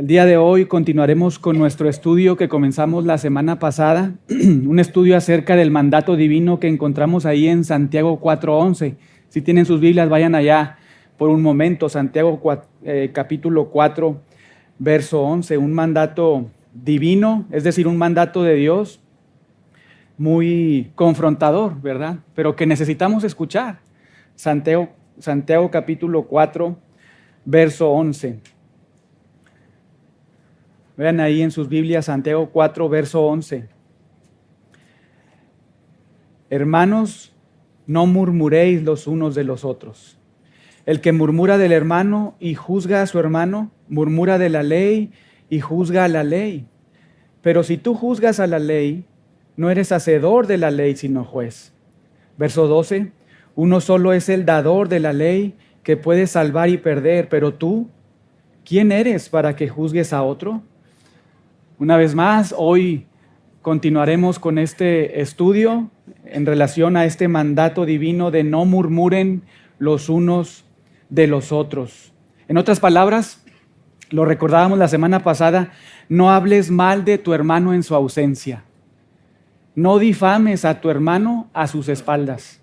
El día de hoy continuaremos con nuestro estudio que comenzamos la semana pasada, un estudio acerca del mandato divino que encontramos ahí en Santiago 4:11. Si tienen sus Biblias, vayan allá por un momento. Santiago capítulo 4, verso 11, un mandato divino, es decir, un mandato de Dios muy confrontador, ¿verdad? Pero que necesitamos escuchar. Santiago capítulo 4, verso 11. Vean ahí en sus Biblias, Santiago 4, verso 11. Hermanos, no murmuréis los unos de los otros. El que murmura del hermano y juzga a su hermano, murmura de la ley y juzga a la ley. Pero si tú juzgas a la ley, no eres hacedor de la ley, sino juez. Verso 12. Uno solo es el dador de la ley, que puede salvar y perder. Pero tú, ¿quién eres para que juzgues a otro? Una vez más, hoy continuaremos con este estudio en relación a este mandato divino de no murmuren los unos de los otros. En otras palabras, lo recordábamos la semana pasada, no hables mal de tu hermano en su ausencia. No difames a tu hermano a sus espaldas.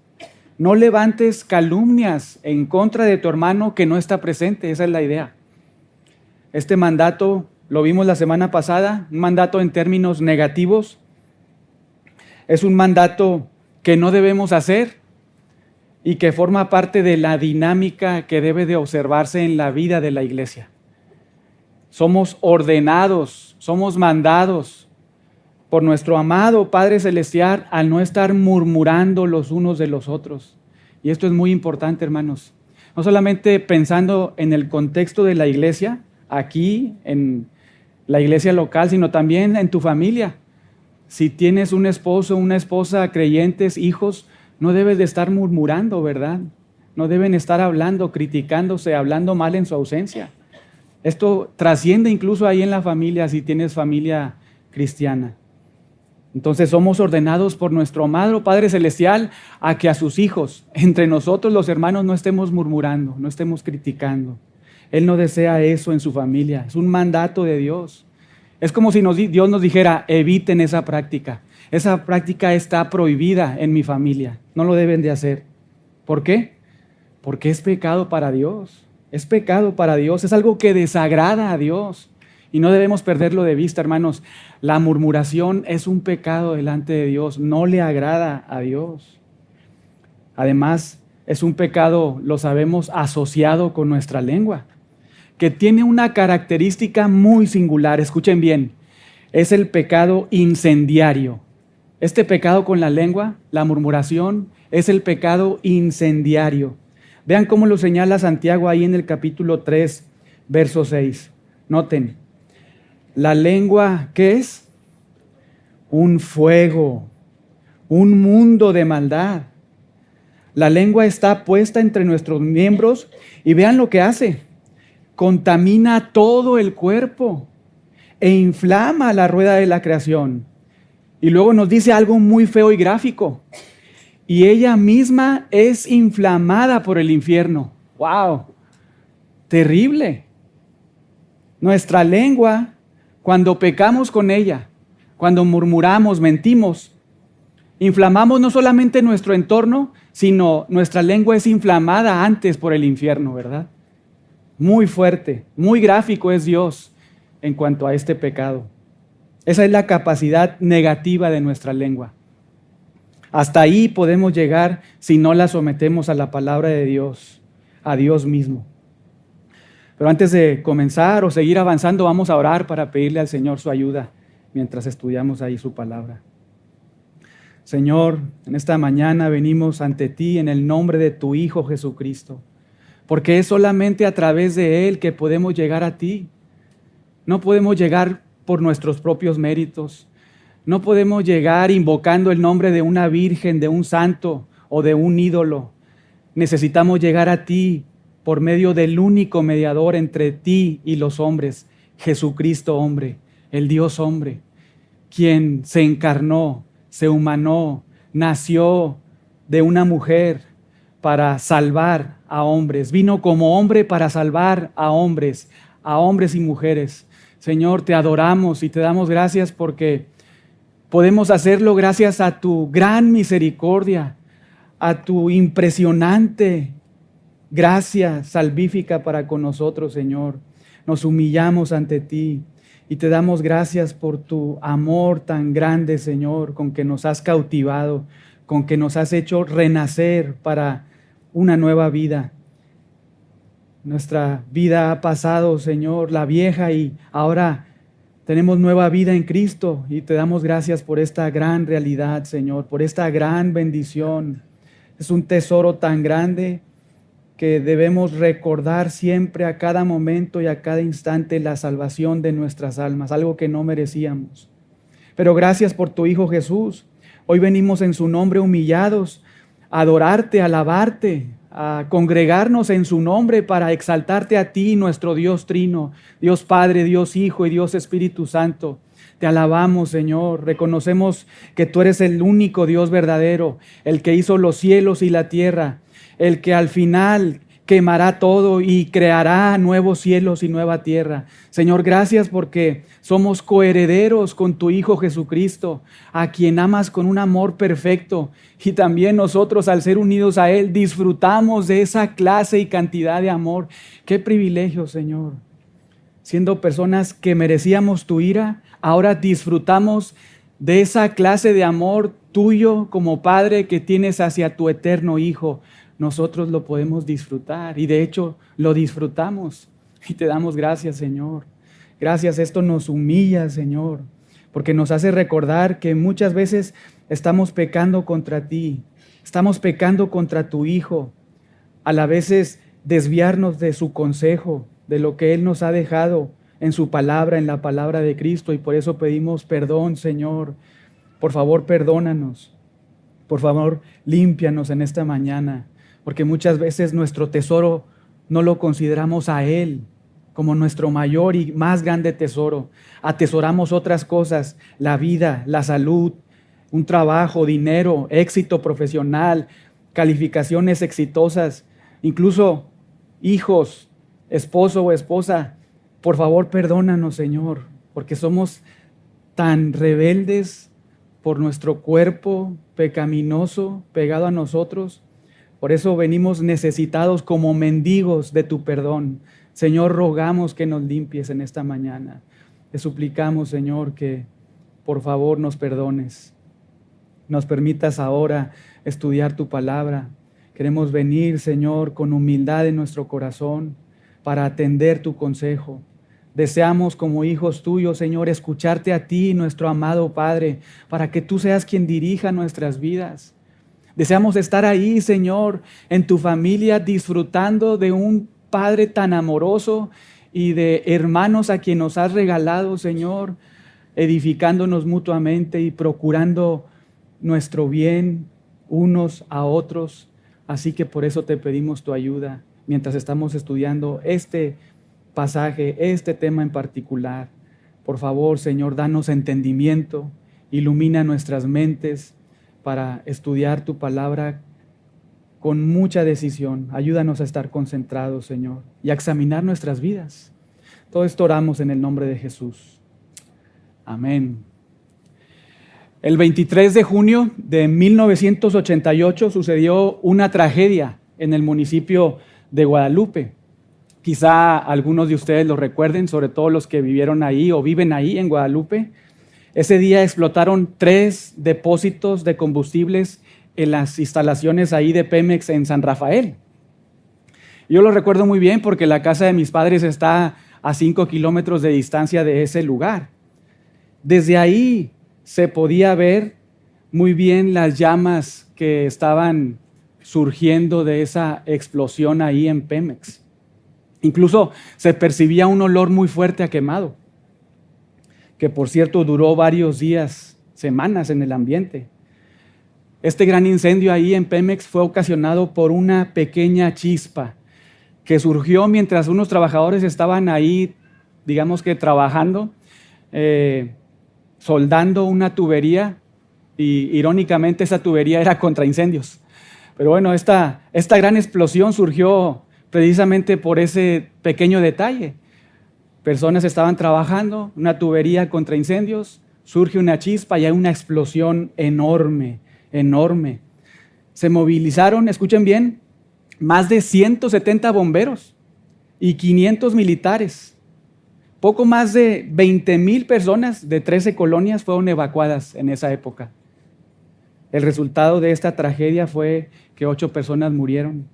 No levantes calumnias en contra de tu hermano que no está presente. Esa es la idea. Este mandato lo vimos la semana pasada, un mandato en términos negativos. Es un mandato que no debemos hacer y que forma parte de la dinámica que debe de observarse en la vida de la iglesia. Somos ordenados, somos mandados por nuestro amado Padre Celestial al no estar murmurando los unos de los otros. Y esto es muy importante, hermanos. No solamente pensando en el contexto de la iglesia, aquí en la iglesia local, sino también en tu familia. Si tienes un esposo, una esposa, creyentes, hijos, no debes de estar murmurando, ¿verdad? No deben estar hablando, criticándose, hablando mal en su ausencia. Esto trasciende incluso ahí en la familia, si tienes familia cristiana. Entonces somos ordenados por nuestro amado Padre Celestial a que a sus hijos, entre nosotros los hermanos, no estemos murmurando, no estemos criticando. Él no desea eso en su familia, es un mandato de Dios. Es como si Dios nos dijera, eviten esa práctica. Esa práctica está prohibida en mi familia, no lo deben de hacer. ¿Por qué? Porque es pecado para Dios, es pecado para Dios, es algo que desagrada a Dios. Y no debemos perderlo de vista, hermanos. La murmuración es un pecado delante de Dios, no le agrada a Dios. Además, es un pecado, lo sabemos, asociado con nuestra lengua, que tiene una característica muy singular. Escuchen bien, es el pecado incendiario. Este pecado con la lengua, la murmuración, es el pecado incendiario. Vean cómo lo señala Santiago ahí en el capítulo 3, verso 6. Noten, la lengua, ¿qué es? Un fuego, un mundo de maldad. La lengua está puesta entre nuestros miembros y vean lo que hace. Contamina todo el cuerpo e inflama la rueda de la creación. Y luego nos dice algo muy feo y gráfico. Y ella misma es inflamada por el infierno. ¡Wow! Terrible. Nuestra lengua, cuando pecamos con ella, cuando murmuramos, mentimos, inflamamos no solamente nuestro entorno, sino nuestra lengua es inflamada antes por el infierno, ¿verdad? Muy fuerte, muy gráfico es Dios en cuanto a este pecado. Esa es la capacidad negativa de nuestra lengua. Hasta ahí podemos llegar si no la sometemos a la palabra de Dios, a Dios mismo. Pero antes de comenzar o seguir avanzando, vamos a orar para pedirle al Señor su ayuda mientras estudiamos ahí su palabra. Señor, en esta mañana venimos ante ti en el nombre de tu Hijo Jesucristo, porque es solamente a través de Él que podemos llegar a ti. No podemos llegar por nuestros propios méritos. No podemos llegar invocando el nombre de una virgen, de un santo o de un ídolo. Necesitamos llegar a ti por medio del único mediador entre ti y los hombres, Jesucristo hombre, el Dios hombre, quien se encarnó, se humanó, nació de una mujer para salvar a hombres. Vino como hombre para salvar a hombres y mujeres. Señor, te adoramos y te damos gracias porque podemos hacerlo gracias a tu gran misericordia, a tu impresionante gracia salvífica para con nosotros, Señor. Nos humillamos ante ti y te damos gracias por tu amor tan grande, Señor, con que nos has cautivado, con que nos has hecho renacer para una nueva vida. Nuestra vida ha pasado, Señor, la vieja, y ahora tenemos nueva vida en Cristo y te damos gracias por esta gran realidad, Señor, por esta gran bendición. Es un tesoro tan grande que debemos recordar siempre, a cada momento y a cada instante, la salvación de nuestras almas, algo que no merecíamos. Pero gracias por tu Hijo Jesús. Hoy venimos en su nombre humillados a adorarte, a alabarte, a congregarnos en su nombre para exaltarte a ti, nuestro Dios Trino, Dios Padre, Dios Hijo y Dios Espíritu Santo. Te alabamos, Señor. Reconocemos que tú eres el único Dios verdadero, el que hizo los cielos y la tierra, el que al final quemará todo y creará nuevos cielos y nueva tierra. Señor, gracias porque somos coherederos con tu Hijo Jesucristo, a quien amas con un amor perfecto. Y también nosotros, al ser unidos a Él, disfrutamos de esa clase y cantidad de amor. ¡Qué privilegio, Señor! Siendo personas que merecíamos tu ira, ahora disfrutamos de esa clase de amor tuyo como Padre que tienes hacia tu eterno Hijo. Nosotros lo podemos disfrutar y de hecho lo disfrutamos y te damos gracias, Señor. Gracias, esto nos humilla, Señor, porque nos hace recordar que muchas veces estamos pecando contra ti, estamos pecando contra tu Hijo, a la veces desviarnos de su consejo, de lo que Él nos ha dejado en su palabra, en la palabra de Cristo, y por eso pedimos perdón, Señor. Por favor, perdónanos. Por favor, límpianos en esta mañana, porque muchas veces nuestro tesoro no lo consideramos a Él como nuestro mayor y más grande tesoro. Atesoramos otras cosas, la vida, la salud, un trabajo, dinero, éxito profesional, calificaciones exitosas, incluso hijos, esposo o esposa. Por favor, perdónanos, Señor, porque somos tan rebeldes por nuestro cuerpo pecaminoso pegado a nosotros. Por eso venimos necesitados como mendigos de tu perdón. Señor, rogamos que nos limpies en esta mañana. Te suplicamos, Señor, que por favor nos perdones. Nos permitas ahora estudiar tu palabra. Queremos venir, Señor, con humildad en nuestro corazón para atender tu consejo. Deseamos como hijos tuyos, Señor, escucharte a ti, nuestro amado Padre, para que tú seas quien dirija nuestras vidas. Deseamos estar ahí, Señor, en tu familia, disfrutando de un Padre tan amoroso y de hermanos a quien nos has regalado, Señor, edificándonos mutuamente y procurando nuestro bien unos a otros. Así que por eso te pedimos tu ayuda mientras estamos estudiando este pasaje, este tema en particular. Por favor, Señor, danos entendimiento, ilumina nuestras mentes para estudiar tu palabra con mucha decisión. Ayúdanos a estar concentrados, Señor, y a examinar nuestras vidas. Todo esto oramos en el nombre de Jesús. Amén. El 23 de junio de 1988 sucedió una tragedia en el municipio de Guadalupe. Quizá algunos de ustedes lo recuerden, sobre todo los que vivieron ahí o viven ahí en Guadalupe. Ese día explotaron 3 depósitos de combustibles en las instalaciones ahí de Pemex en San Rafael. Yo lo recuerdo muy bien porque la casa de mis padres está a 5 kilómetros de distancia de ese lugar. Desde ahí se podía ver muy bien las llamas que estaban surgiendo de esa explosión ahí en Pemex. Incluso se percibía un olor muy fuerte a quemado, que por cierto duró varios días, semanas en el ambiente. Este gran incendio ahí en Pemex fue ocasionado por una pequeña chispa que surgió mientras unos trabajadores estaban ahí, digamos que trabajando, soldando una tubería, y irónicamente esa tubería era contra incendios. Pero bueno, esta gran explosión surgió precisamente por ese pequeño detalle. Personas estaban trabajando, una tubería contra incendios, surge una chispa y hay una explosión enorme, enorme. Se movilizaron, escuchen bien, más de 170 bomberos y 500 militares. Poco más de 20,000 personas de 13 colonias fueron evacuadas en esa época. El resultado de esta tragedia fue que 8 personas murieron.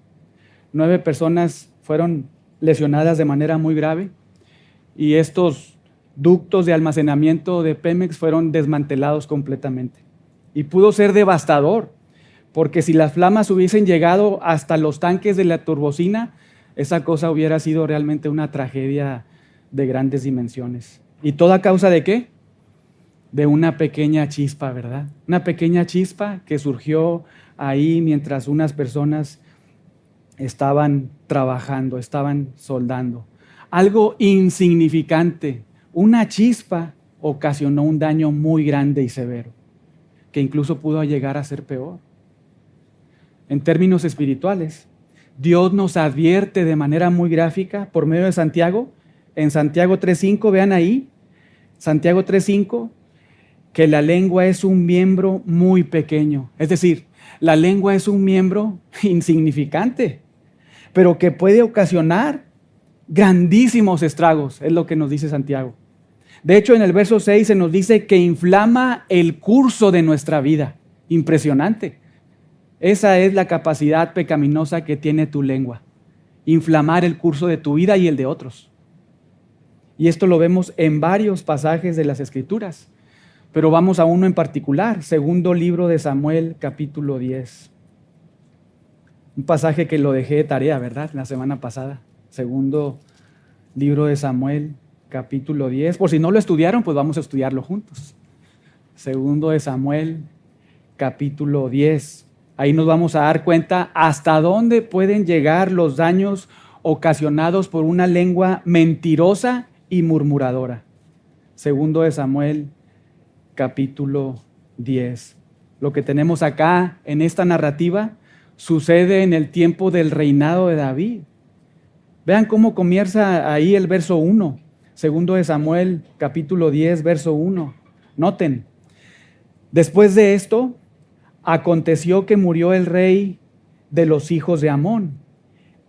9 personas fueron lesionadas de manera muy grave y estos ductos de almacenamiento de Pemex fueron desmantelados completamente. Y pudo ser devastador, porque si las flamas hubiesen llegado hasta los tanques de la turbocina, esa cosa hubiera sido realmente una tragedia de grandes dimensiones. ¿Y todo a causa de qué? De una pequeña chispa, ¿verdad? Una pequeña chispa que surgió ahí mientras unas personas estaban trabajando, estaban soldando. Algo insignificante, una chispa ocasionó un daño muy grande y severo, que incluso pudo llegar a ser peor. En términos espirituales, Dios nos advierte de manera muy gráfica por medio de Santiago. En Santiago 3:5, vean ahí, Santiago 3:5, que la lengua es un miembro muy pequeño. Es decir, la lengua es un miembro insignificante, pero que puede ocasionar grandísimos estragos, es lo que nos dice Santiago. De hecho, en el verso 6 se nos dice que inflama el curso de nuestra vida. Impresionante. Esa es la capacidad pecaminosa que tiene tu lengua, inflamar el curso de tu vida y el de otros. Y esto lo vemos en varios pasajes de las Escrituras, pero vamos a uno en particular, segundo libro de Samuel, capítulo 10. Un pasaje que lo dejé de tarea, ¿verdad? La semana pasada. Segundo libro de Samuel, capítulo 10. Por si no lo estudiaron, pues vamos a estudiarlo juntos. Segundo de Samuel, capítulo 10. Ahí nos vamos a dar cuenta hasta dónde pueden llegar los daños ocasionados por una lengua mentirosa y murmuradora. Segundo de Samuel, capítulo 10. Lo que tenemos acá en esta narrativa sucede en el tiempo del reinado de David. Vean cómo comienza ahí el verso 1. Segundo de Samuel, capítulo 10, verso 1. Noten, después de esto, aconteció que murió el rey de los hijos de Amón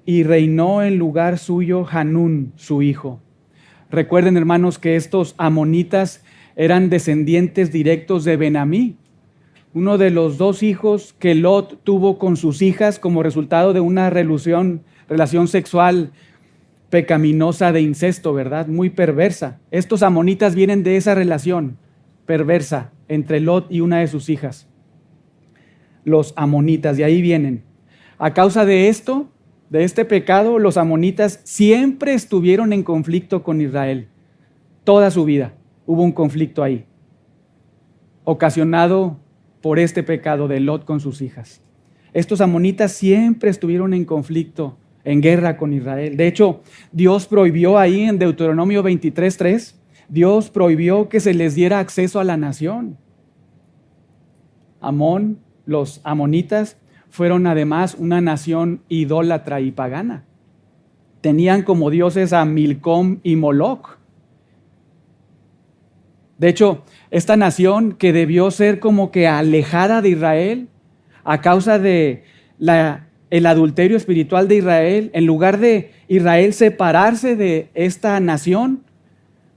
y reinó en lugar suyo Hanún, su hijo. Recuerden, hermanos, que estos amonitas eran descendientes directos de Ben-Amí, uno de los 2 hijos que Lot tuvo con sus hijas como resultado de una relación sexual pecaminosa de incesto, ¿verdad? Muy perversa. Estos amonitas vienen de esa relación perversa entre Lot y una de sus hijas. Los amonitas, de ahí vienen. A causa de esto, de este pecado, los amonitas siempre estuvieron en conflicto con Israel. Toda su vida hubo un conflicto ahí, ocasionado por este pecado de Lot con sus hijas. Estos amonitas siempre estuvieron en conflicto, en guerra con Israel. De hecho, Dios prohibió ahí en Deuteronomio 23:3, Dios prohibió que se les diera acceso a la nación. Amón, los amonitas, fueron además una nación idólatra y pagana. Tenían como dioses a Milcom y Moloc. De hecho, esta nación que debió ser como que alejada de Israel a causa de el adulterio espiritual de Israel, en lugar de Israel separarse de esta nación,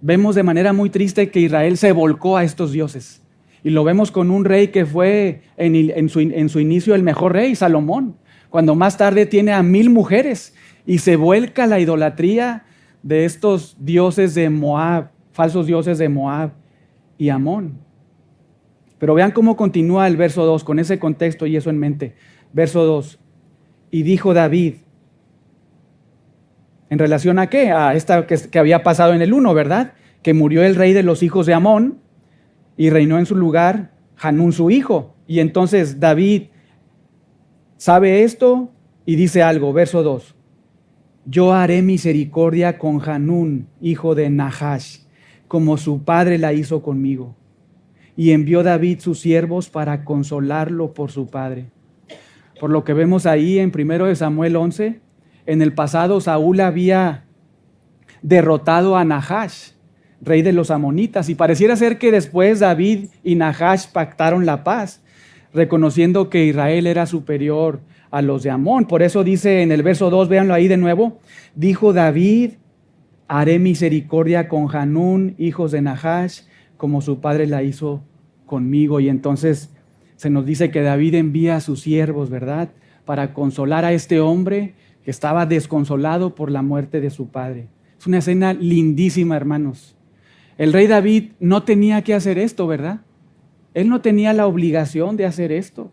vemos de manera muy triste que Israel se volcó a estos dioses. Y lo vemos con un rey que fue en su inicio el mejor rey, Salomón, cuando más tarde tiene a 1,000 mujeres y se vuelca a la idolatría de estos dioses de Moab, falsos dioses de Moab y Amón. Pero vean cómo continúa el verso 2, con ese contexto y eso en mente. Verso 2, y dijo David, ¿en relación a qué? A esta que había pasado en el 1, ¿verdad? Que murió el rey de los hijos de Amón y reinó en su lugar Hanún su hijo. Y entonces David sabe esto y dice algo, verso 2. Yo haré misericordia con Hanún, hijo de Nahash, como su padre la hizo conmigo. Y envió David sus siervos para consolarlo por su padre. Por lo que vemos ahí en 1 Samuel 11, en el pasado Saúl había derrotado a Nahash, rey de los amonitas. Y pareciera ser que después David y Nahash pactaron la paz, reconociendo que Israel era superior a los de Amón. Por eso dice en el verso 2, véanlo ahí de nuevo, dijo David: haré misericordia con Hanún, hijos de Nahash, como su padre la hizo conmigo. Y entonces se nos dice que David envía a sus siervos, ¿verdad?, para consolar a este hombre que estaba desconsolado por la muerte de su padre. Es una escena lindísima, hermanos. El rey David no tenía que hacer esto, ¿verdad? Él no tenía la obligación de hacer esto.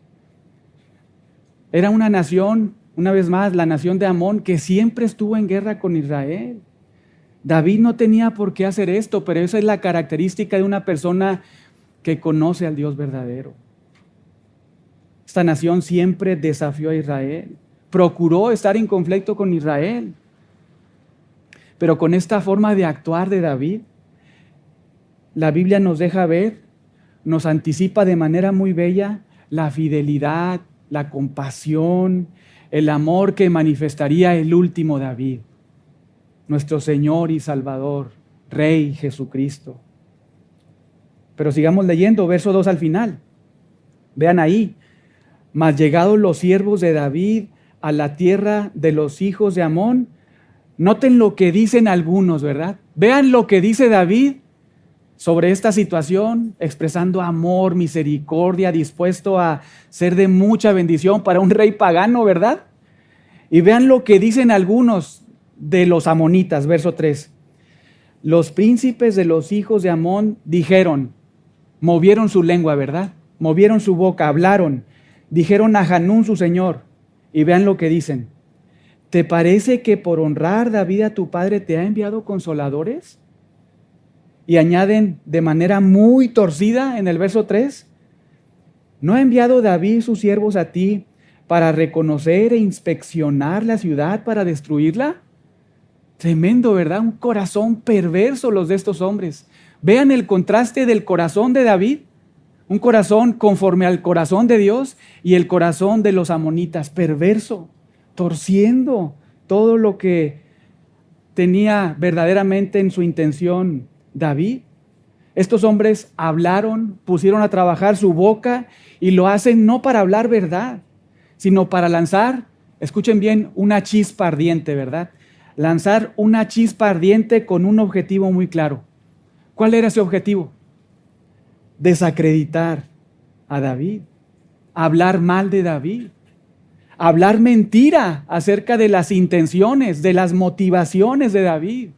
Era una nación, una vez más, la nación de Amón, que siempre estuvo en guerra con Israel. David no tenía por qué hacer esto, pero esa es la característica de una persona que conoce al Dios verdadero. Esta nación siempre desafió a Israel, procuró estar en conflicto con Israel, pero con esta forma de actuar de David, la Biblia nos deja ver, nos anticipa de manera muy bella la fidelidad, la compasión, el amor que manifestaría el último David, nuestro Señor y Salvador, Rey Jesucristo. Pero sigamos leyendo, verso 2 al final. Vean ahí: mas llegados los siervos de David a la tierra de los hijos de Amón. Noten lo que dicen algunos, ¿verdad? Vean lo que dice David sobre esta situación, expresando amor, misericordia, dispuesto a ser de mucha bendición para un rey pagano, ¿verdad? Y vean lo que dicen algunos de los amonitas, verso 3. Los príncipes de los hijos de Amón dijeron, movieron su lengua, ¿verdad? Movieron su boca, hablaron, dijeron a Hanún su señor, y vean lo que dicen: ¿te parece que por honrar David a tu padre te ha enviado consoladores? Y añaden de manera muy torcida en el verso 3, ¿no ha enviado David sus siervos a ti para reconocer e inspeccionar la ciudad para destruirla? Tremendo, ¿verdad? Un corazón perverso los de estos hombres. Vean el contraste del corazón de David, un corazón conforme al corazón de Dios, y el corazón de los amonitas, perverso, torciendo todo lo que tenía verdaderamente en su intención David. Estos hombres hablaron, pusieron a trabajar su boca y lo hacen no para hablar verdad, sino para lanzar, escuchen bien, una chispa ardiente, ¿verdad? Lanzar una chispa ardiente con un objetivo muy claro. ¿Cuál era ese objetivo? Desacreditar a David, hablar mal de David, hablar mentira acerca de las intenciones, de las motivaciones de David.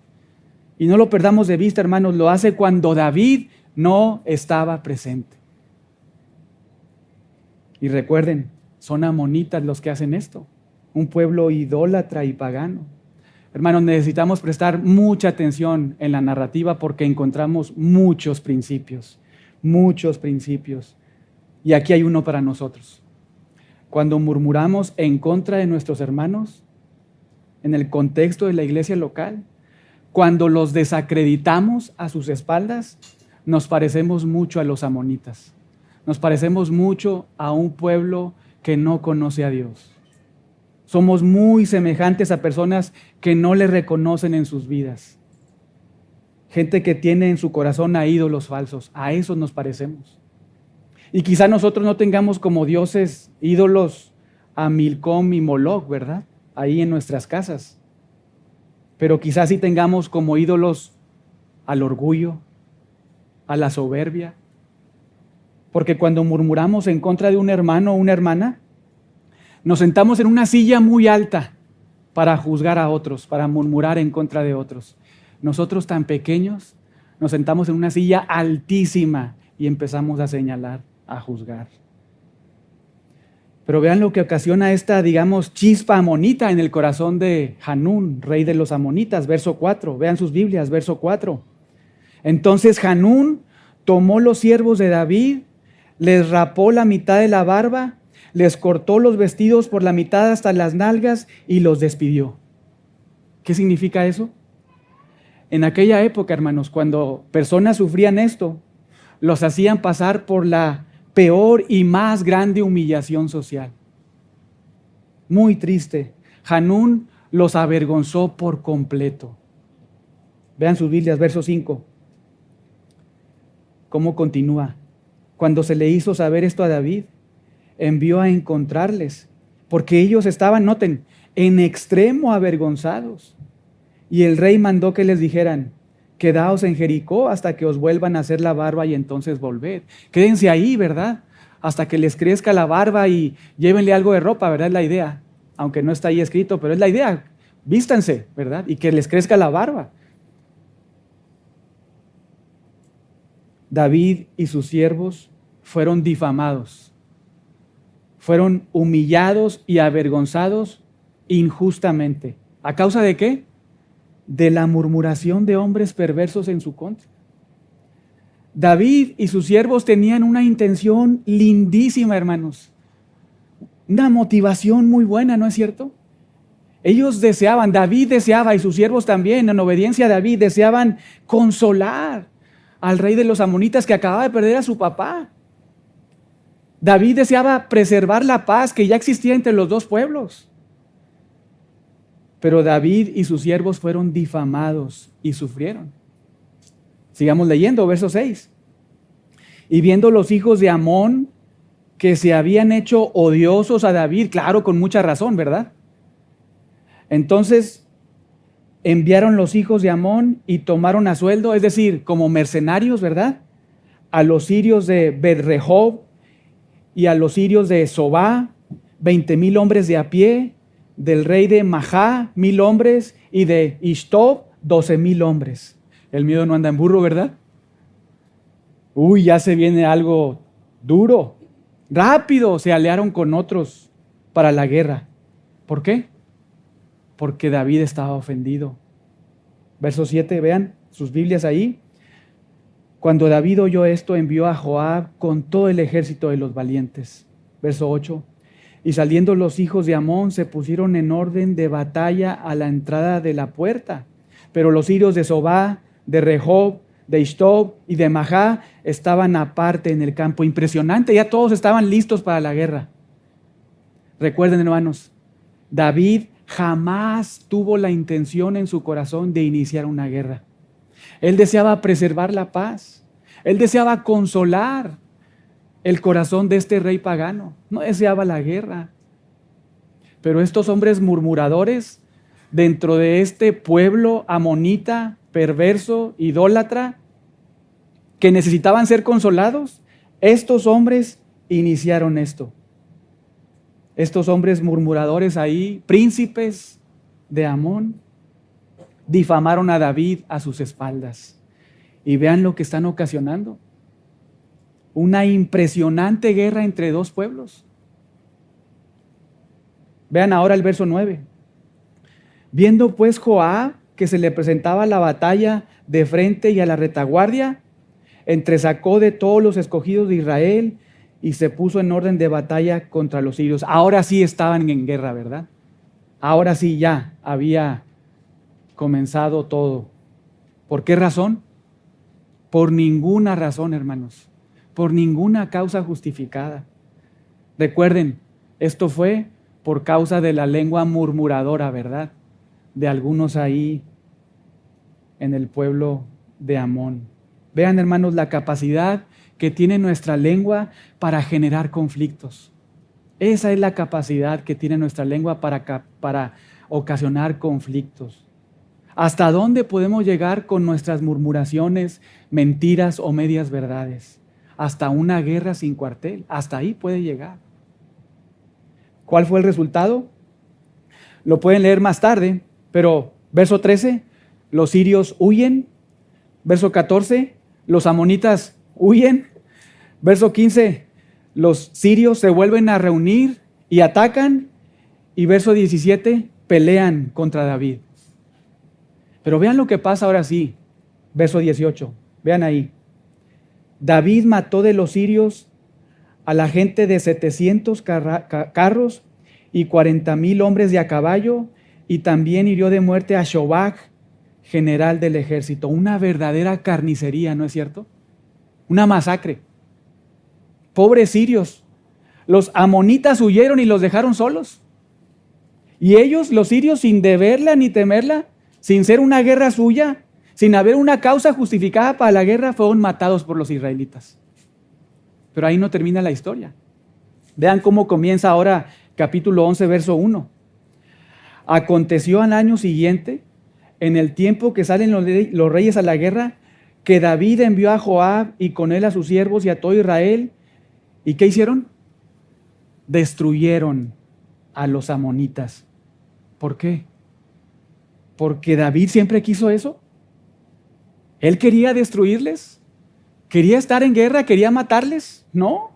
Y no lo perdamos de vista, hermanos, lo hace cuando David no estaba presente. Y recuerden, son amonitas los que hacen esto, un pueblo idólatra y pagano. Hermanos, necesitamos prestar mucha atención en la narrativa porque encontramos muchos principios. Y aquí hay uno para nosotros. Cuando murmuramos en contra de nuestros hermanos, en el contexto de la iglesia local, cuando los desacreditamos a sus espaldas, nos parecemos mucho a los amonitas. Nos parecemos mucho a un pueblo que no conoce a Dios. Somos muy semejantes a personas que no le reconocen en sus vidas. Gente que tiene en su corazón a ídolos falsos. A esos nos parecemos. Y quizá nosotros no tengamos como dioses ídolos a Milcom y Moloc, ¿verdad? Ahí en nuestras casas. Pero quizás sí tengamos como ídolos al orgullo, a la soberbia. Porque cuando murmuramos en contra de un hermano o una hermana, nos sentamos en una silla muy alta para juzgar a otros, para murmurar en contra de otros. Nosotros tan pequeños nos sentamos en una silla altísima y empezamos a señalar, a juzgar. Pero vean lo que ocasiona esta, digamos, chispa amonita en el corazón de Hanún, rey de los amonitas, verso 4. Vean sus Biblias, verso 4. Entonces Hanún tomó los siervos de David, les rapó la mitad de la barba, les cortó los vestidos por la mitad hasta las nalgas y los despidió. ¿Qué significa eso? En aquella época, hermanos, cuando personas sufrían esto, los hacían pasar por la peor y más grande humillación social. Muy triste. Hanún los avergonzó por completo. Vean sus Biblias, verso 5. ¿Cómo continúa? Cuando se le hizo saber esto a David, envió a encontrarles, porque ellos estaban, noten, en extremo avergonzados. Y el rey mandó que les dijeran: quedaos en Jericó hasta que os vuelvan a hacer la barba y entonces volved. Quédense ahí, ¿verdad? Hasta que les crezca la barba y llévenle algo de ropa, ¿verdad? Es la idea. Aunque no está ahí escrito, pero es la idea. Vístanse, ¿verdad? Y que les crezca la barba. David y sus siervos fueron difamados, fueron humillados y avergonzados injustamente. ¿A causa de qué? De la murmuración de hombres perversos en su contra. David y sus siervos tenían una intención lindísima, hermanos. Una motivación muy buena, ¿no es cierto? Ellos deseaban, David deseaba, y sus siervos también, en obediencia a David, deseaban consolar al rey de los amonitas que acababa de perder a su papá. David deseaba preservar la paz que ya existía entre los dos pueblos. Pero David y sus siervos fueron difamados y sufrieron. Sigamos leyendo, verso 6. Y viendo los hijos de Amón que se habían hecho odiosos a David, claro, con mucha razón, ¿verdad? Entonces enviaron los hijos de Amón y tomaron a sueldo, es decir, como mercenarios, ¿verdad? A los sirios de Bet-Rehob y a los sirios de Sobá, 20,000 hombres de a pie, del rey de Majá, 1,000 hombres, y de Ishtob, 12,000 hombres. El miedo no anda en burro, ¿verdad? Uy, ya se viene algo duro. Rápido se aliaron con otros para la guerra. ¿Por qué? Porque David estaba ofendido. Verso 7, vean sus Biblias ahí. Cuando David oyó esto, envió a Joab con todo el ejército de los valientes. Verso 8. Y saliendo los hijos de Amón se pusieron en orden de batalla a la entrada de la puerta. Pero los sirios de Sobá, de Rehob, de Ishtob y de Majá estaban aparte en el campo. Impresionante, ya todos estaban listos para la guerra. Recuerden, hermanos, David jamás tuvo la intención en su corazón de iniciar una guerra. Él deseaba preservar la paz. Él deseaba consolar el corazón de este rey pagano. No deseaba la guerra. Pero estos hombres murmuradores, dentro de este pueblo amonita, perverso, idólatra, que necesitaban ser consolados, estos hombres iniciaron esto. Estos hombres murmuradores ahí, príncipes de Amón, difamaron a David a sus espaldas. Y vean lo que están ocasionando. Una impresionante guerra entre dos pueblos. Vean ahora el verso 9. Viendo pues Joab que se le presentaba la batalla de frente y a la retaguardia, entresacó de todos los escogidos de Israel y se puso en orden de batalla contra los sirios. Ahora sí estaban en guerra, ¿verdad? Ahora sí ya había comenzado todo. ¿Por qué razón? Por ninguna razón, hermanos. Por ninguna causa justificada. Recuerden, esto fue por causa de la lengua murmuradora, ¿verdad? De algunos ahí en el pueblo de Amón. Vean, hermanos, la capacidad que tiene nuestra lengua para generar conflictos. Esa es la capacidad que tiene nuestra lengua para ocasionar conflictos. ¿Hasta dónde podemos llegar con nuestras murmuraciones, mentiras o medias verdades? Hasta una guerra sin cuartel. Hasta ahí puede llegar. ¿Cuál fue el resultado? Lo pueden leer más tarde, pero verso 13, los sirios huyen. Verso 14, los amonitas huyen. Verso 15, los sirios se vuelven a reunir y atacan. Y verso 17, pelean contra David. Pero vean lo que pasa ahora sí. Verso 18, vean ahí. David mató de los sirios a la gente de 700 carros y 40,000 hombres de a caballo, y también hirió de muerte a Shobach, general del ejército. Una verdadera carnicería, ¿no es cierto? Una masacre. Pobres sirios. Los amonitas huyeron y los dejaron solos. Y ellos, los sirios, sin deberla ni temerla, sin ser una guerra suya, sin haber una causa justificada para la guerra, fueron matados por los israelitas. Pero ahí no termina la historia. Vean cómo comienza ahora capítulo 11, verso 1. Aconteció al año siguiente, en el tiempo que salen los reyes a la guerra, que David envió a Joab y con él a sus siervos y a todo Israel. ¿Y qué hicieron? Destruyeron a los amonitas. ¿Por qué? ¿Porque David siempre quiso eso? ¿Él quería destruirles? ¿Quería estar en guerra? ¿Quería matarles? No.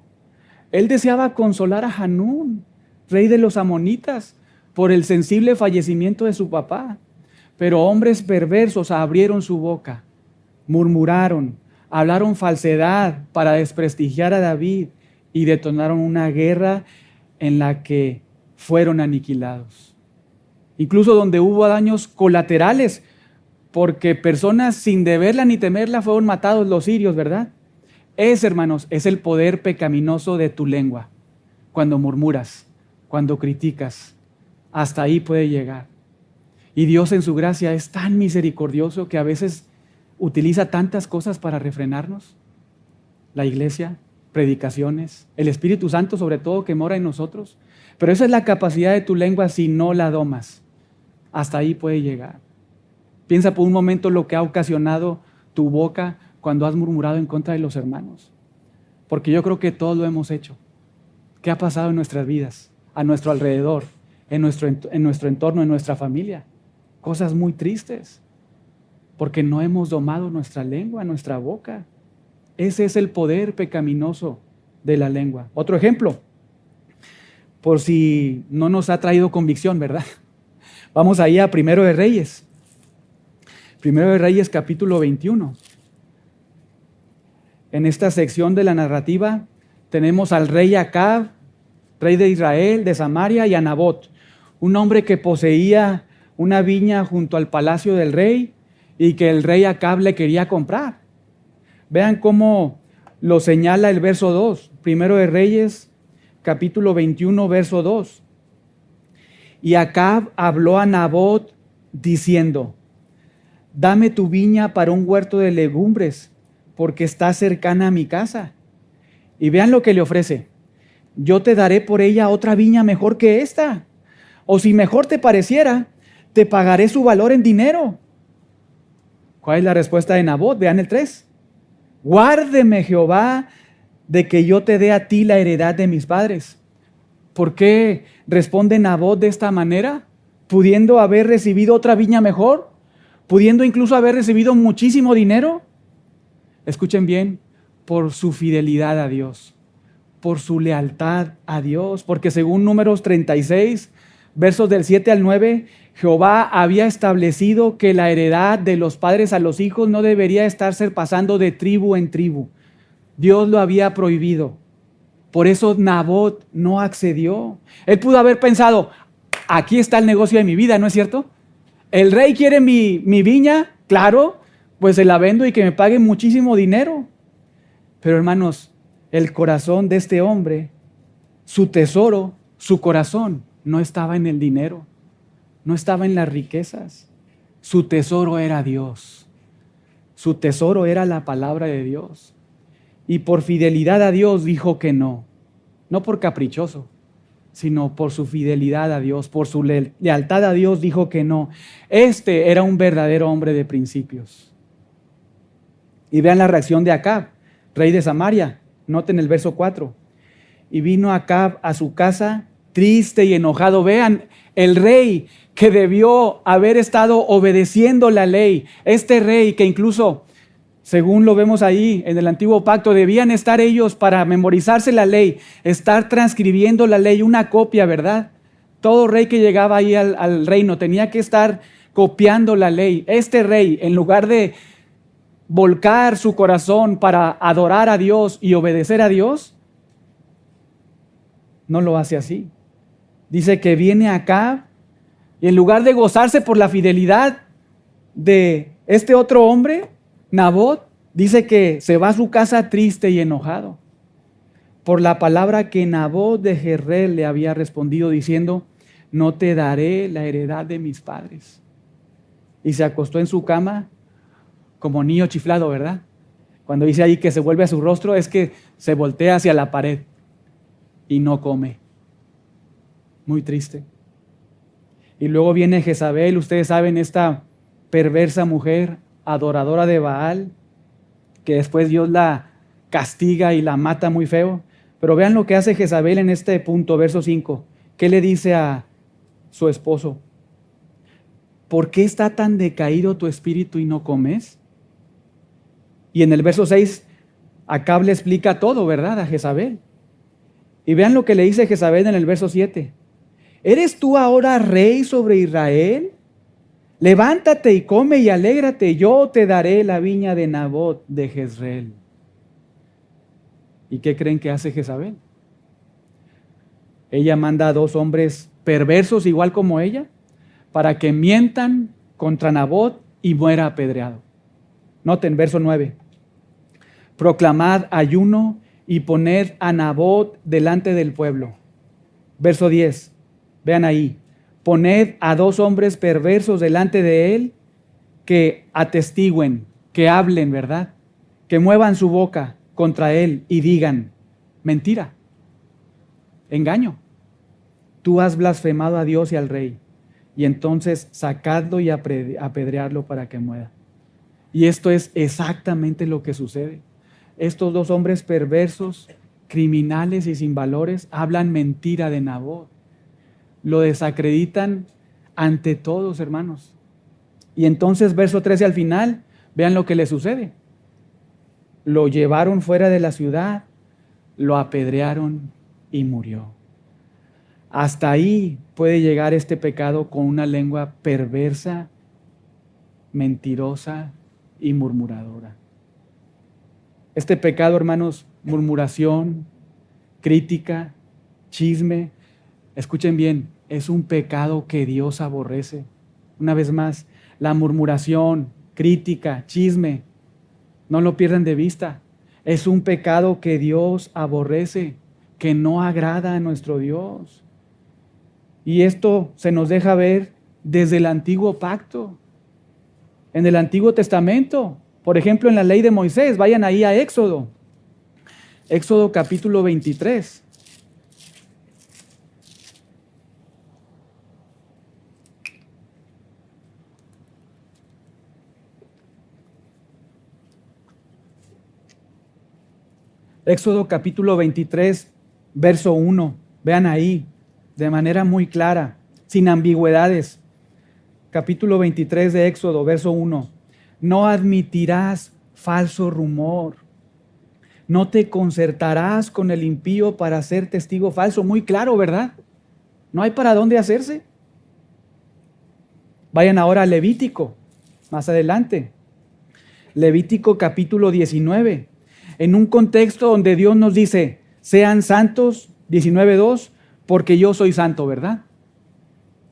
Él deseaba consolar a Hanún, rey de los amonitas, por el sensible fallecimiento de su papá. Pero hombres perversos abrieron su boca, murmuraron, hablaron falsedad para desprestigiar a David y detonaron una guerra en la que fueron aniquilados. Incluso donde hubo daños colaterales, porque personas sin deberla ni temerla fueron matados, los sirios, ¿verdad? Ese, hermanos, es el poder pecaminoso de tu lengua. Cuando murmuras, cuando criticas, hasta ahí puede llegar. Y Dios en su gracia es tan misericordioso que a veces utiliza tantas cosas para refrenarnos. La iglesia, predicaciones, el Espíritu Santo sobre todo que mora en nosotros. Pero esa es la capacidad de tu lengua si no la domas. Hasta ahí puede llegar. Piensa por un momento lo que ha ocasionado tu boca cuando has murmurado en contra de los hermanos. Porque yo creo que todos lo hemos hecho. ¿Qué ha pasado en nuestras vidas, a nuestro alrededor, en nuestro entorno, en nuestra familia? Cosas muy tristes. Porque no hemos domado nuestra lengua, nuestra boca. Ese es el poder pecaminoso de la lengua. Otro ejemplo, por si no nos ha traído convicción, ¿verdad? Vamos ahí a Primero de Reyes. Primero de Reyes, capítulo 21. En esta sección de la narrativa tenemos al rey Acab, rey de Israel, de Samaria, y a Nabot, un hombre que poseía una viña junto al palacio del rey y que el rey Acab le quería comprar. Vean cómo lo señala el verso 2, Primero de Reyes, capítulo 21, verso 2. Y Acab habló a Nabot diciendo: dame tu viña para un huerto de legumbres, porque está cercana a mi casa. Y vean lo que le ofrece: yo te daré por ella otra viña mejor que esta, o si mejor te pareciera, te pagaré su valor en dinero. ¿Cuál es la respuesta de Nabot? Vean el 3. Guárdeme Jehová de que yo te dé a ti la heredad de mis padres. ¿Por qué responde Nabot de esta manera? Pudiendo haber recibido otra viña mejor, pudiendo incluso haber recibido muchísimo dinero. Escuchen bien, por su fidelidad a Dios, por su lealtad a Dios, porque según Números 36, versos del 7 al 9, Jehová había establecido que la heredad de los padres a los hijos no debería estarse pasando de tribu en tribu. Dios lo había prohibido. Por eso Nabot no accedió. Él pudo haber pensado: aquí está el negocio de mi vida, ¿no es cierto? El rey quiere mi viña, claro, pues se la vendo y que me pague muchísimo dinero. Pero hermanos, el corazón de este hombre, su tesoro, su corazón, no estaba en el dinero, no estaba en las riquezas. Su tesoro era Dios. Su tesoro era la palabra de Dios. Y por fidelidad a Dios dijo que no. No por caprichoso, sino por su fidelidad a Dios, por su lealtad a Dios dijo que no. Este era un verdadero hombre de principios. Y vean la reacción de Acab, rey de Samaria. Noten el verso 4. Y vino Acab a su casa triste y enojado. Vean, el rey que debió haber estado obedeciendo la ley. Este rey que incluso, según lo vemos ahí en el antiguo pacto, debían estar ellos para memorizarse la ley, estar transcribiendo la ley, una copia, ¿verdad? Todo rey que llegaba ahí al reino tenía que estar copiando la ley. Este rey, en lugar de volcar su corazón para adorar a Dios y obedecer a Dios, no lo hace así. Dice que viene acá y en lugar de gozarse por la fidelidad de este otro hombre, Nabot, dice que se va a su casa triste y enojado por la palabra que Nabot de Jezreel le había respondido diciendo: no te daré la heredad de mis padres. Y se acostó en su cama como niño chiflado, ¿verdad? Cuando dice ahí que se vuelve a su rostro, es que se voltea hacia la pared y no come. Muy triste. Y luego viene Jezabel, ustedes saben, esta perversa mujer, adoradora de Baal, que después Dios la castiga y la mata muy feo. Pero vean lo que hace Jezabel en este punto, verso 5. ¿Qué le dice a su esposo? ¿Por qué está tan decaído tu espíritu y no comes? Y en el verso 6, Acab le explica todo, ¿verdad? A Jezabel. Y vean lo que le dice Jezabel en el verso 7. ¿Eres tú ahora rey sobre Israel? Levántate y come y alégrate, yo te daré la viña de Nabot de Jezreel. ¿Y qué creen que hace Jezabel? Ella manda a 2 hombres perversos igual como ella para que mientan contra Nabot y muera apedreado. Noten, verso 9. Proclamad ayuno y poned a Nabot delante del pueblo. Verso 10. Vean ahí. Poned a 2 hombres perversos delante de él que atestiguen, que hablen, ¿verdad? Que muevan su boca contra él y digan, mentira, engaño. Tú has blasfemado a Dios y al rey. Y entonces sacadlo y apedrearlo para que muera. Y esto es exactamente lo que sucede. Estos 2 hombres perversos, criminales y sin valores, hablan mentira de Nabot. Lo desacreditan ante todos, hermanos. Y entonces, verso 13 al final, vean lo que le sucede. Lo llevaron fuera de la ciudad, lo apedrearon y murió. Hasta ahí puede llegar este pecado con una lengua perversa, mentirosa y murmuradora. Este pecado, hermanos, murmuración, crítica, chisme, escuchen bien, es un pecado que Dios aborrece. Una vez más, la murmuración, crítica, chisme, no lo pierdan de vista. Es un pecado que Dios aborrece, que no agrada a nuestro Dios. Y esto se nos deja ver desde el antiguo pacto. En el Antiguo Testamento, por ejemplo, en la ley de Moisés, vayan ahí a Éxodo. Éxodo capítulo 23. Éxodo capítulo 23, verso 1. Vean ahí, de manera muy clara, sin ambigüedades. Capítulo 23 de Éxodo, verso 1. No admitirás falso rumor. No te concertarás con el impío para ser testigo falso. Muy claro, ¿verdad? No hay para dónde hacerse. Vayan ahora a Levítico, más adelante. Levítico capítulo 19. En un contexto donde Dios nos dice, sean santos, 19:2, porque yo soy santo, ¿verdad?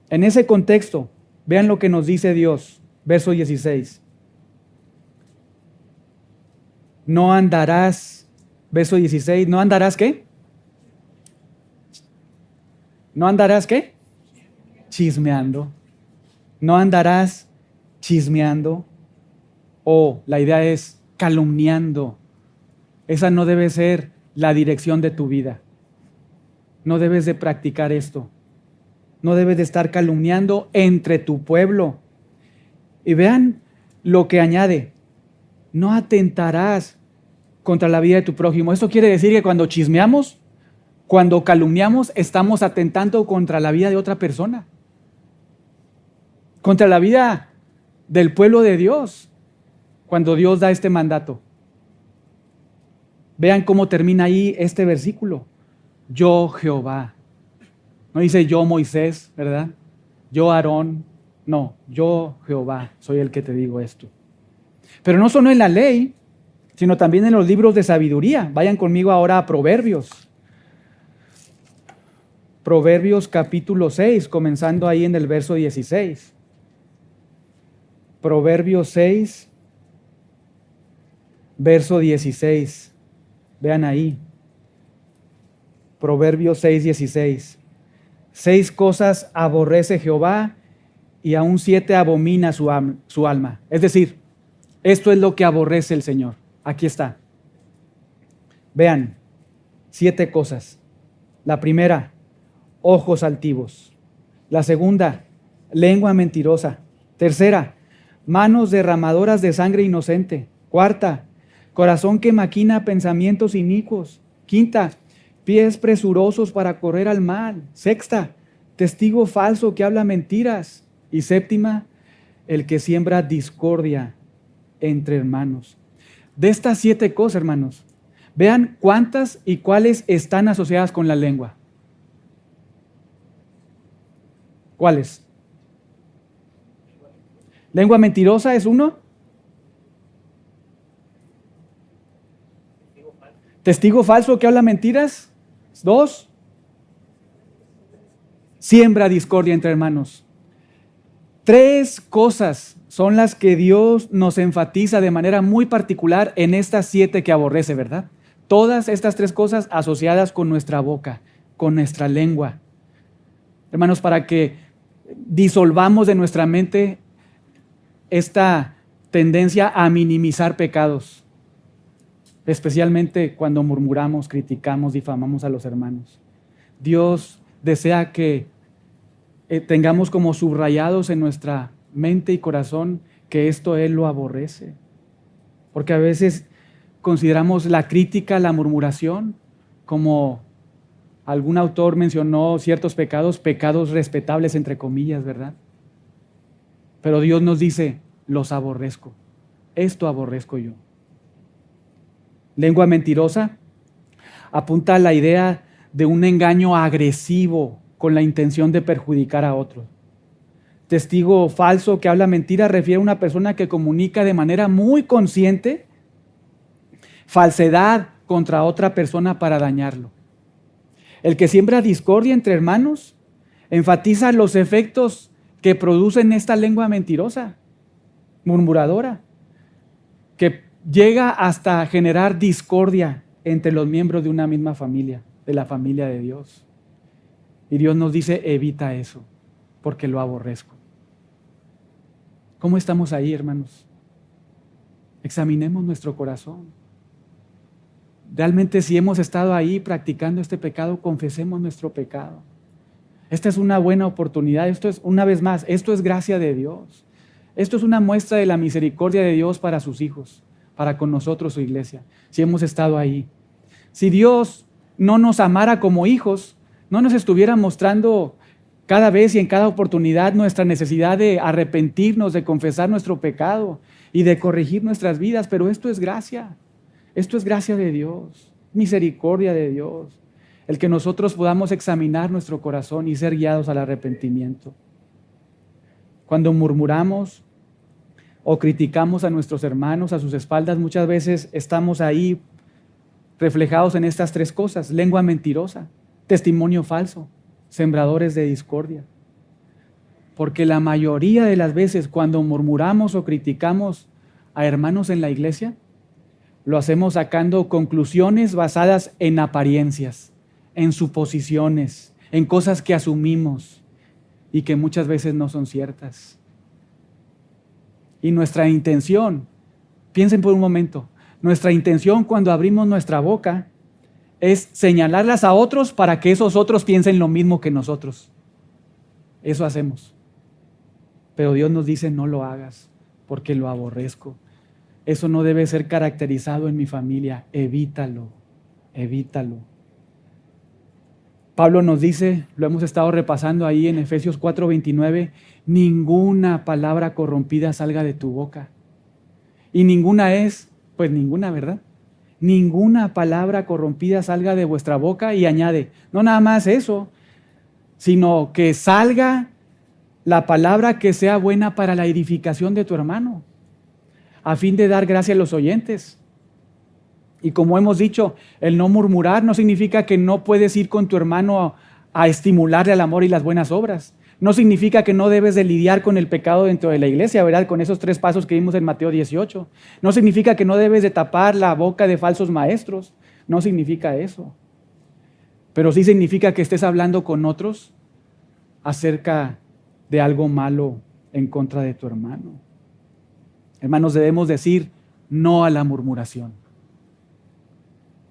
En ese contexto, vean lo que nos dice Dios, verso 16. No andarás, verso 16, ¿no andarás qué? ¿No andarás qué? Chismeando. No andarás chismeando. O la idea es calumniando. Esa no debe ser la dirección de tu vida. No debes de practicar esto. No debes de estar calumniando entre tu pueblo. Y vean lo que añade. No atentarás contra la vida de tu prójimo. Esto quiere decir que cuando chismeamos, cuando calumniamos, estamos atentando contra la vida de otra persona. Contra la vida del pueblo de Dios. Cuando Dios da este mandato. Vean cómo termina ahí este versículo. Yo Jehová. No dice yo Moisés, ¿verdad? Yo Aarón. No, yo Jehová soy el que te digo esto. Pero no solo en la ley, sino también en los libros de sabiduría. Vayan conmigo ahora a Proverbios. Proverbios capítulo 6, comenzando ahí en el verso 16. Proverbios 6, verso 16. Vean ahí. Proverbios 6, 16. 6 cosas aborrece Jehová y aún 7 abomina su alma. Es decir, Esto es lo que aborrece el Señor. Aquí está. Vean, 7 cosas. La primera, ojos altivos. La segunda, lengua mentirosa. Tercera, manos derramadoras de sangre inocente. Cuarta, corazón que maquina pensamientos inicuos. Quinta, pies presurosos para correr al mal. Sexta, testigo falso que habla mentiras. Y séptima, el que siembra discordia entre hermanos. De estas 7 cosas, hermanos, vean cuántas y cuáles están asociadas con la lengua. ¿Cuáles? ¿Lengua mentirosa es uno? ¿Testigo falso que habla mentiras? 2. Siembra discordia entre hermanos. 3 cosas son las que Dios nos enfatiza de manera muy particular en estas 7 que aborrece, ¿verdad? Todas estas 3 cosas asociadas con nuestra boca, con nuestra lengua. Hermanos, para que disolvamos de nuestra mente esta tendencia a minimizar pecados, especialmente cuando murmuramos, criticamos, difamamos a los hermanos. Dios desea que tengamos como subrayados en nuestra mente y corazón que esto Él lo aborrece. Porque a veces consideramos la crítica, la murmuración, como algún autor mencionó ciertos pecados, pecados respetables entre comillas, ¿verdad? Pero Dios nos dice, los aborrezco. Esto aborrezco yo. Lengua mentirosa apunta a la idea de un engaño agresivo con la intención de perjudicar a otros. Testigo falso que habla mentira refiere a una persona que comunica de manera muy consciente falsedad contra otra persona para dañarlo. El que siembra discordia entre hermanos enfatiza los efectos que producen esta lengua mentirosa, murmuradora, que llega hasta generar discordia entre los miembros de una misma familia, de la familia de Dios. Y Dios nos dice, evita eso, porque lo aborrezco. ¿Cómo estamos ahí, hermanos? Examinemos nuestro corazón. Realmente, si hemos estado ahí practicando este pecado, confesemos nuestro pecado. Esta es una buena oportunidad. Esto es, una vez más, esto es gracia de Dios. Esto es una muestra de la misericordia de Dios para sus hijos, para con nosotros, su iglesia, si hemos estado ahí. Si Dios no nos amara como hijos, no nos estuviera mostrando cada vez y en cada oportunidad nuestra necesidad de arrepentirnos, de confesar nuestro pecado y de corregir nuestras vidas, pero esto es gracia de Dios, misericordia de Dios, el que nosotros podamos examinar nuestro corazón y ser guiados al arrepentimiento. Cuando murmuramos o criticamos a nuestros hermanos a sus espaldas, muchas veces estamos ahí reflejados en estas 3 cosas: lengua mentirosa, testimonio falso, sembradores de discordia. Porque la mayoría de las veces cuando murmuramos o criticamos a hermanos en la iglesia, lo hacemos sacando conclusiones basadas en apariencias, en suposiciones, en cosas que asumimos y que muchas veces no son ciertas. Y nuestra intención, piensen por un momento, nuestra intención cuando abrimos nuestra boca es señalarlas a otros para que esos otros piensen lo mismo que nosotros. Eso hacemos. Pero Dios nos dice, no lo hagas porque lo aborrezco. Eso no debe ser caracterizado en mi familia. Evítalo, evítalo. Pablo nos dice, lo hemos estado repasando ahí en Efesios 4:29, ninguna palabra corrompida salga de tu boca. Y ninguna es, pues ninguna, ¿verdad? Ninguna palabra corrompida salga de vuestra boca, y añade, no nada más eso, sino que salga la palabra que sea buena para la edificación de tu hermano, a fin de dar gracia a los oyentes. Y como hemos dicho, el no murmurar no significa que no puedes ir con tu hermano a estimularle al amor y las buenas obras. No significa que no debes de lidiar con el pecado dentro de la iglesia, ¿verdad? Con esos 3 pasos que vimos en Mateo 18. No significa que no debes de tapar la boca de falsos maestros. No significa eso. Pero sí significa que estés hablando con otros acerca de algo malo en contra de tu hermano. Hermanos, debemos decir no a la murmuración,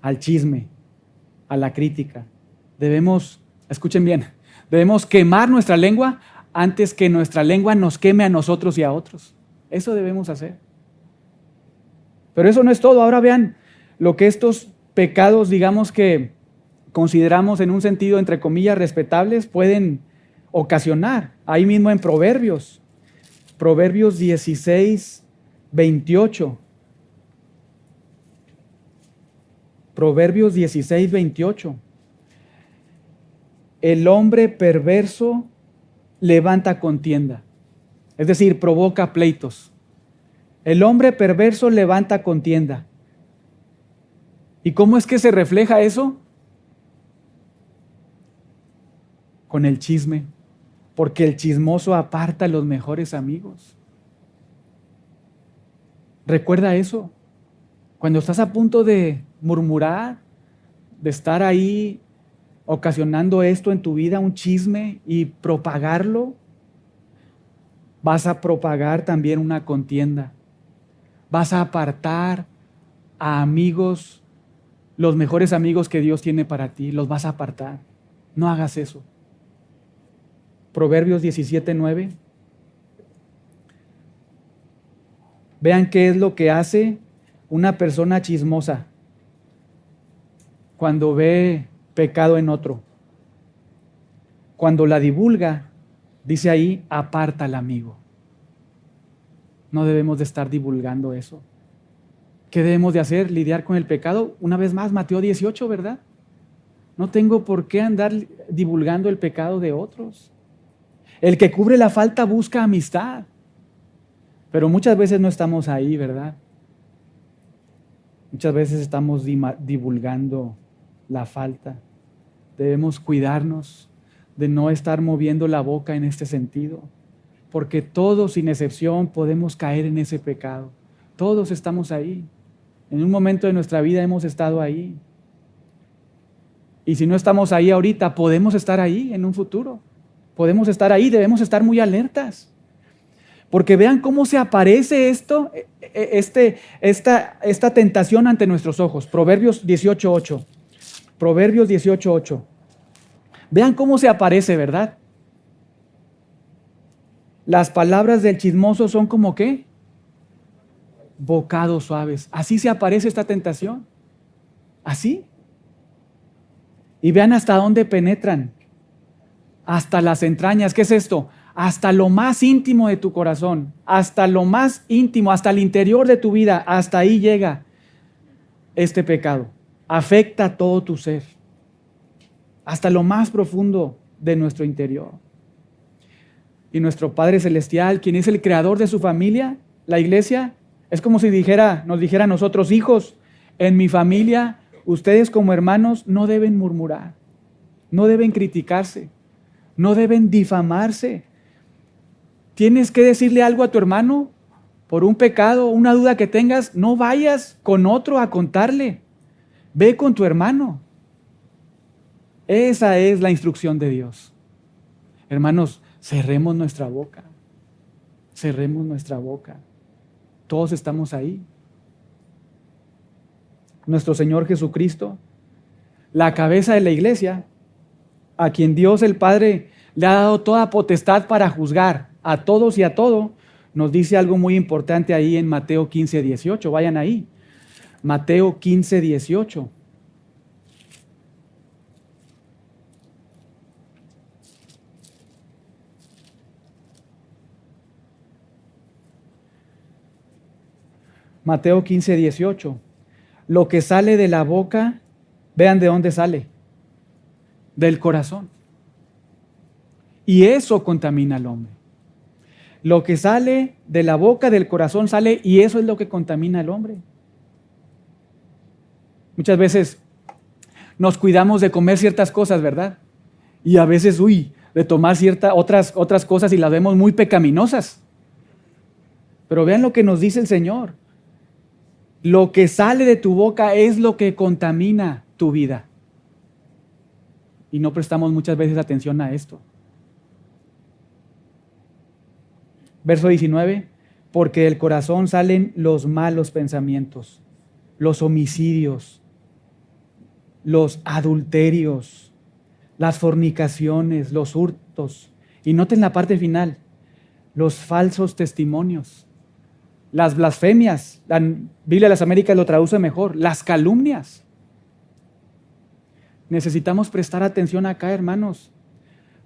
al chisme, a la crítica. Debemos, escuchen bien, debemos quemar nuestra lengua antes que nuestra lengua nos queme a nosotros y a otros. Eso debemos hacer. Pero eso no es todo. Ahora vean lo que estos pecados, digamos que consideramos en un sentido, entre comillas, respetables, pueden ocasionar. Ahí mismo en Proverbios 16, 28. Proverbios 16, 28. El hombre perverso levanta contienda, es decir, provoca pleitos. El hombre perverso levanta contienda. ¿Y cómo es que se refleja eso? Con el chisme, porque el chismoso aparta a los mejores amigos. Recuerda eso. Cuando estás a punto de murmurar, de estar ahí ocasionando esto en tu vida, un chisme, y propagarlo, vas a propagar también una contienda. Vas a apartar a amigos, los mejores amigos que Dios tiene para ti, los vas a apartar. No hagas eso. Proverbios 17, 9. Vean qué es lo que hace una persona chismosa cuando ve pecado en otro. Cuando la divulga, dice ahí, aparta al amigo. No debemos de estar divulgando eso. ¿Qué debemos de hacer? Lidiar con el pecado. Una vez más, Mateo 18, ¿verdad? No tengo por qué andar divulgando el pecado de otros. El que cubre la falta busca amistad. Pero muchas veces no estamos ahí, ¿verdad? Muchas veces estamos divulgando la falta. Debemos cuidarnos de no estar moviendo la boca en este sentido, porque todos, sin excepción, podemos caer en ese pecado. Todos estamos ahí. En un momento de nuestra vida hemos estado ahí. Y si no estamos ahí ahorita, podemos estar ahí en un futuro. Podemos estar ahí, debemos estar muy alertas. Porque vean cómo se aparece esta tentación ante nuestros ojos. Proverbios 18:8. Proverbios 18:8. Vean cómo se aparece, ¿verdad? Las palabras del chismoso son como ¿qué? Bocados suaves. Así se aparece esta tentación. Así. Y vean hasta dónde penetran. Hasta las entrañas. ¿Qué es esto? Hasta lo más íntimo de tu corazón. Hasta lo más íntimo, hasta el interior de tu vida. Hasta ahí llega este pecado. Afecta todo tu ser. Hasta lo más profundo de nuestro interior. Y nuestro Padre Celestial, quien es el creador de su familia, la iglesia, es como si nos dijera a nosotros, hijos, en mi familia, ustedes como hermanos no deben murmurar, no deben criticarse, no deben difamarse. ¿Tienes que decirle algo a tu hermano por un pecado, una duda que tengas? No vayas con otro a contarle. Ve con tu hermano. Esa es la instrucción de Dios. Hermanos, cerremos nuestra boca. Cerremos nuestra boca. Todos estamos ahí. Nuestro Señor Jesucristo, la cabeza de la iglesia, a quien Dios el Padre le ha dado toda potestad para juzgar a todos y a todo, nos dice algo muy importante ahí en Mateo 15, 18. Vayan ahí. Mateo 15, 18. Mateo 15, 18. Lo que sale de la boca, vean de dónde sale. Del corazón. Y eso contamina al hombre. Lo que sale de la boca, del corazón sale, y eso es lo que contamina al hombre. Muchas veces nos cuidamos de comer ciertas cosas, ¿verdad? Y a veces, de tomar otras cosas y las vemos muy pecaminosas. Pero vean lo que nos dice el Señor. Lo que sale de tu boca es lo que contamina tu vida. Y no prestamos muchas veces atención a esto. Verso 19. porque del corazón salen los malos pensamientos, los homicidios, los adulterios, las fornicaciones, los hurtos. Y noten la parte final, los falsos testimonios, las blasfemias. La Biblia de las Américas lo traduce mejor, las calumnias. Necesitamos prestar atención acá, hermanos,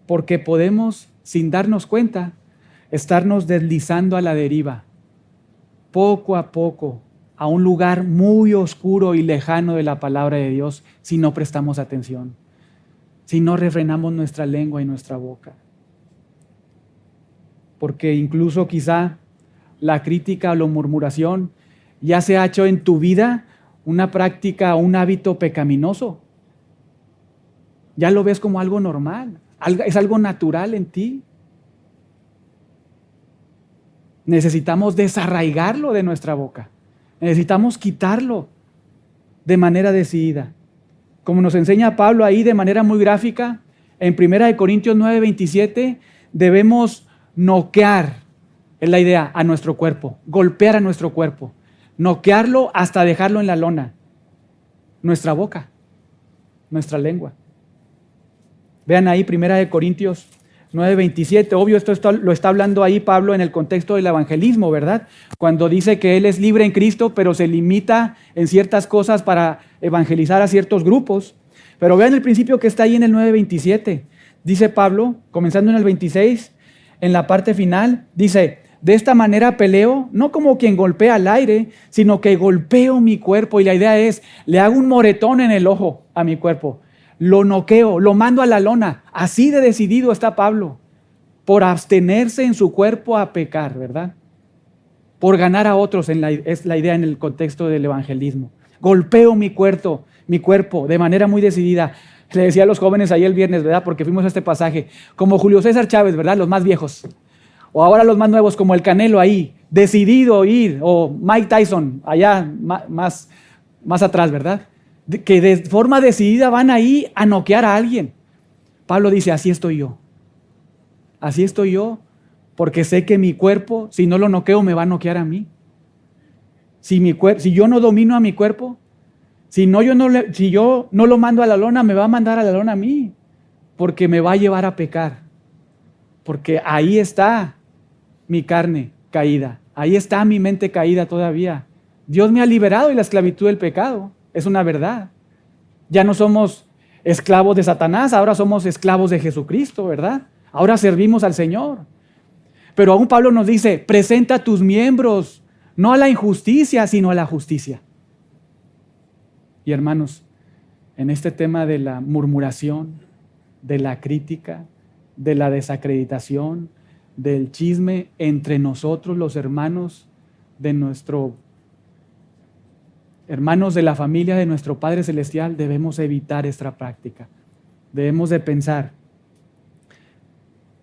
porque podemos, sin darnos cuenta, estarnos deslizando a la deriva, poco a poco, a un lugar muy oscuro y lejano de la palabra de Dios, si no prestamos atención, si no refrenamos nuestra lengua y nuestra boca. Porque incluso quizá la crítica o la murmuración ya se ha hecho en tu vida una práctica o un hábito pecaminoso. Ya lo ves como algo normal, es algo natural en ti. Necesitamos desarraigarlo de nuestra boca. Necesitamos quitarlo de manera decidida. Como nos enseña Pablo ahí de manera muy gráfica, en 1 Corintios 9:27, debemos noquear, es la idea, a nuestro cuerpo, golpear a nuestro cuerpo, noquearlo hasta dejarlo en la lona. Nuestra boca, nuestra lengua. Vean ahí 1 Corintios 9:27, obvio esto lo está hablando ahí Pablo en el contexto del evangelismo, ¿verdad? Cuando dice que él es libre en Cristo, pero se limita en ciertas cosas para evangelizar a ciertos grupos. Pero vean el principio que está ahí en el 9:27. Dice Pablo, comenzando en el 26, en la parte final, dice: de esta manera peleo, no como quien golpea al aire, sino que golpeo mi cuerpo. Y la idea es, le hago un moretón en el ojo a mi cuerpo. Lo noqueo, lo mando a la lona. Así de decidido está Pablo, por abstenerse en su cuerpo a pecar, ¿verdad? Por ganar a otros, es la idea en el contexto del evangelismo. Golpeo mi cuerpo de manera muy decidida. Le decía a los jóvenes ahí el viernes, ¿verdad? Porque fuimos a este pasaje, como Julio César Chávez, ¿verdad? Los más viejos. O ahora los más nuevos, como el Canelo ahí, decidido ir, o Mike Tyson, allá más atrás, ¿verdad? Que de forma decidida van ahí a noquear a alguien. Pablo dice: así estoy yo. Así estoy yo, porque sé que mi cuerpo, si no lo noqueo, me va a noquear a mí. Si yo no domino a mi cuerpo, si yo no lo mando a la lona, me va a mandar a la lona a mí, porque me va a llevar a pecar. Porque ahí está mi carne caída, ahí está mi mente caída todavía. Dios me ha liberado de la esclavitud del pecado. Es una verdad. Ya no somos esclavos de Satanás, ahora somos esclavos de Jesucristo, ¿verdad? Ahora servimos al Señor. Pero aún Pablo nos dice: presenta tus miembros, no a la injusticia, sino a la justicia. Y hermanos, en este tema de la murmuración, de la crítica, de la desacreditación, del chisme entre nosotros, los hermanos hermanos de la familia de nuestro Padre Celestial, debemos evitar esta práctica. Debemos de pensar: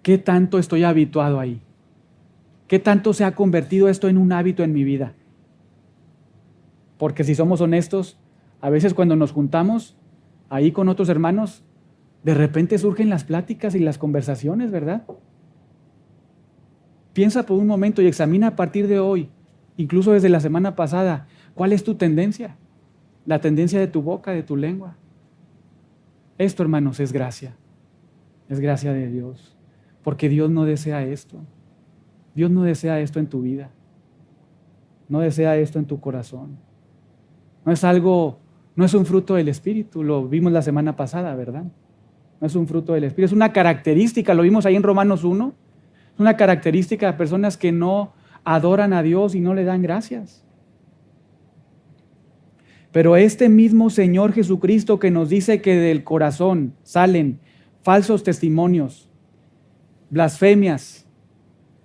¿qué tanto estoy habituado ahí? ¿Qué tanto se ha convertido esto en un hábito en mi vida? Porque si somos honestos, a veces cuando nos juntamos ahí con otros hermanos, de repente surgen las pláticas y las conversaciones, ¿verdad? Piensa por un momento y examina a partir de hoy, incluso desde la semana pasada, ¿cuál es tu tendencia? La tendencia de tu boca, de tu lengua. Esto, hermanos, es gracia. Es gracia de Dios. Porque Dios no desea esto. Dios no desea esto en tu vida. No desea esto en tu corazón. No es un fruto del Espíritu. Lo vimos la semana pasada, ¿verdad? No es un fruto del Espíritu. Es una característica. Lo vimos ahí en Romanos 1. Es una característica de personas que no adoran a Dios y no le dan gracias. Pero este mismo Señor Jesucristo que nos dice que del corazón salen falsos testimonios, blasfemias,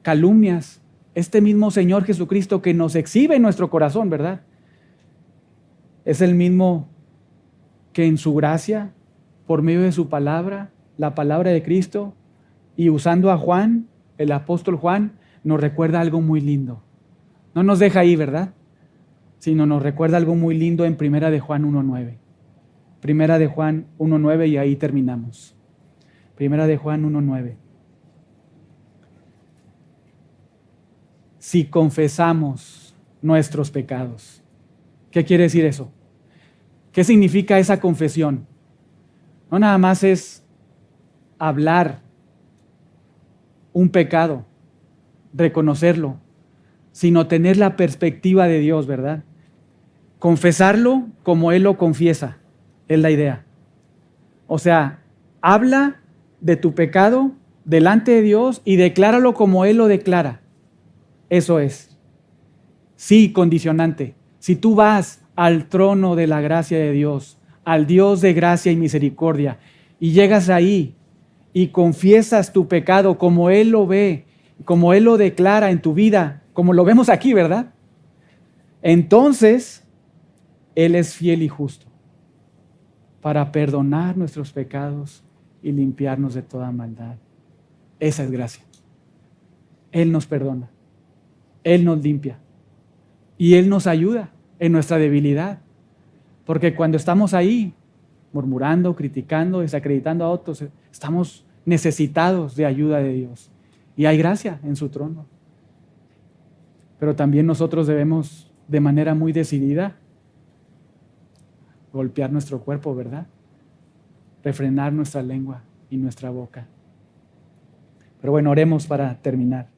calumnias, este mismo Señor Jesucristo que nos exhibe en nuestro corazón, ¿verdad? Es el mismo que en su gracia, por medio de su palabra, la palabra de Cristo, y usando a Juan, el apóstol Juan, nos recuerda algo muy lindo. No nos deja ahí, ¿verdad? Sino nos recuerda algo muy lindo en 1 de Juan 1:9. 1 de Juan 1:9 y ahí terminamos. 1 de Juan 1:9. si confesamos nuestros pecados. ¿Qué quiere decir eso? ¿Qué significa esa confesión? No nada más es hablar un pecado, reconocerlo, sino tener la perspectiva de Dios, ¿verdad? Confesarlo como Él lo confiesa, es la idea. O sea, habla de tu pecado delante de Dios y decláralo como Él lo declara. Eso es. Sí, condicionante. Si tú vas al trono de la gracia de Dios, al Dios de gracia y misericordia, y llegas ahí y confiesas tu pecado como Él lo ve, como Él lo declara en tu vida, como lo vemos aquí, ¿verdad? Entonces, Él es fiel y justo para perdonar nuestros pecados y limpiarnos de toda maldad. Esa es gracia. Él nos perdona, Él nos limpia y Él nos ayuda en nuestra debilidad. Porque cuando estamos ahí, murmurando, criticando, desacreditando a otros, estamos necesitados de ayuda de Dios. Y hay gracia en su trono. Pero también nosotros debemos, de manera muy decidida, golpear nuestro cuerpo, ¿verdad? Refrenar nuestra lengua y nuestra boca. Pero bueno, oremos para terminar.